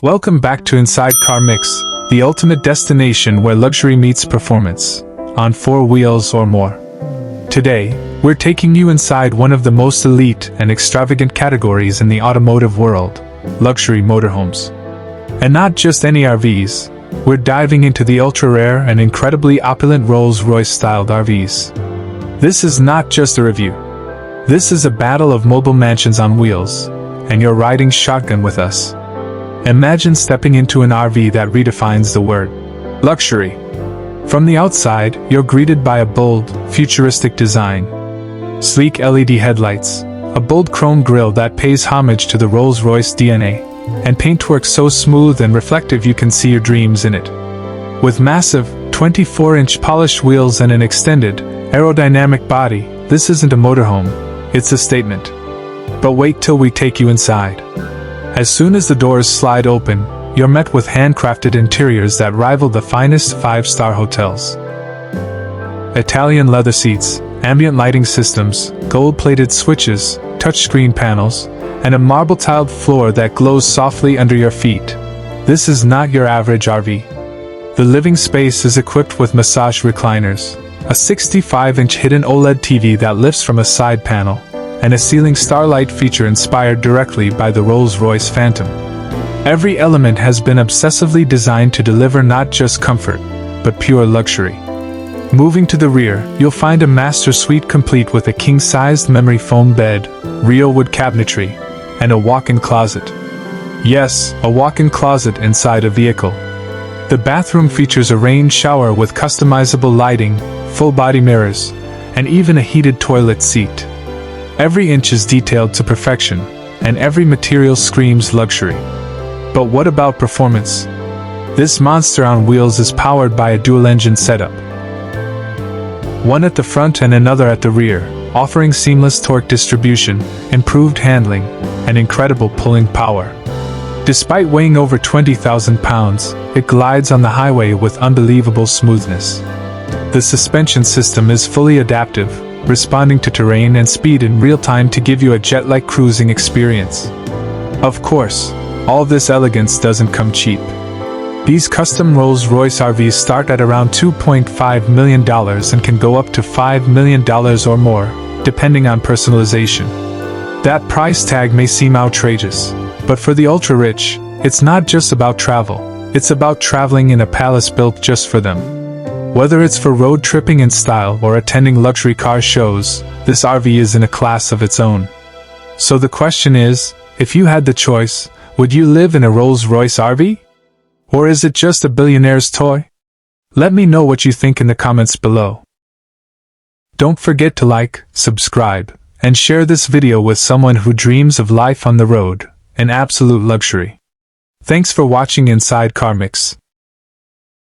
Welcome back to Inside Car Mix, the ultimate destination where luxury meets performance, on 4 wheels or more. Today, we're taking you inside one of the most elite and extravagant categories in the automotive world, luxury motorhomes. And not just any RVs, we're diving into the ultra-rare and incredibly opulent Rolls-Royce-styled RVs. This is not just a review. This is a battle of mobile mansions on wheels, and you're riding shotgun with us. Imagine stepping into an RV that redefines the word luxury. From the outside, you're greeted by a bold, futuristic design. Sleek LED headlights, a bold chrome grille that pays homage to the Rolls-Royce DNA, and paintwork so smooth and reflective you can see your dreams in it. With massive, 24-inch polished wheels and an extended, aerodynamic body, this isn't a motorhome, it's a statement. But wait till we take you inside. As soon as the doors slide open, you're met with handcrafted interiors that rival the finest 5-star hotels. Italian leather seats, ambient lighting systems, gold-plated switches, touchscreen panels, and a marble-tiled floor that glows softly under your feet. This is not your average RV. The living space is equipped with massage recliners, a 65-inch hidden OLED TV that lifts from a side panel, and a ceiling starlight feature inspired directly by the Rolls-Royce Phantom. Every element has been obsessively designed to deliver not just comfort, but pure luxury. Moving to the rear, you'll find a master suite complete with a king-sized memory foam bed, real wood cabinetry, and a walk-in closet. Yes, a walk-in closet inside a vehicle. The bathroom features a rain shower with customizable lighting, full-body mirrors, and even a heated toilet seat. Every inch is detailed to perfection, and every material screams luxury. But what about performance? This monster on wheels is powered by a dual-engine setup. One at the front and another at the rear, offering seamless torque distribution, improved handling, and incredible pulling power. Despite weighing over 20,000 pounds, it glides on the highway with unbelievable smoothness. The suspension system is fully adaptive, responding to terrain and speed in real time to give you a jet-like cruising experience. Of course, all this elegance doesn't come cheap. These custom Rolls-Royce RVs start at around $2.5 million and can go up to $5 million or more, depending on personalization. That price tag may seem outrageous, but for the ultra-rich, it's not just about travel, it's about traveling in a palace built just for them. Whether it's for road tripping in style or attending luxury car shows, this RV is in a class of its own. So the question is, if you had the choice, would you live in a Rolls-Royce RV? Or is it just a billionaire's toy? Let me know what you think in the comments below. Don't forget to like, subscribe, and share this video with someone who dreams of life on the road, an absolute luxury. Thanks for watching Inside Car Mix.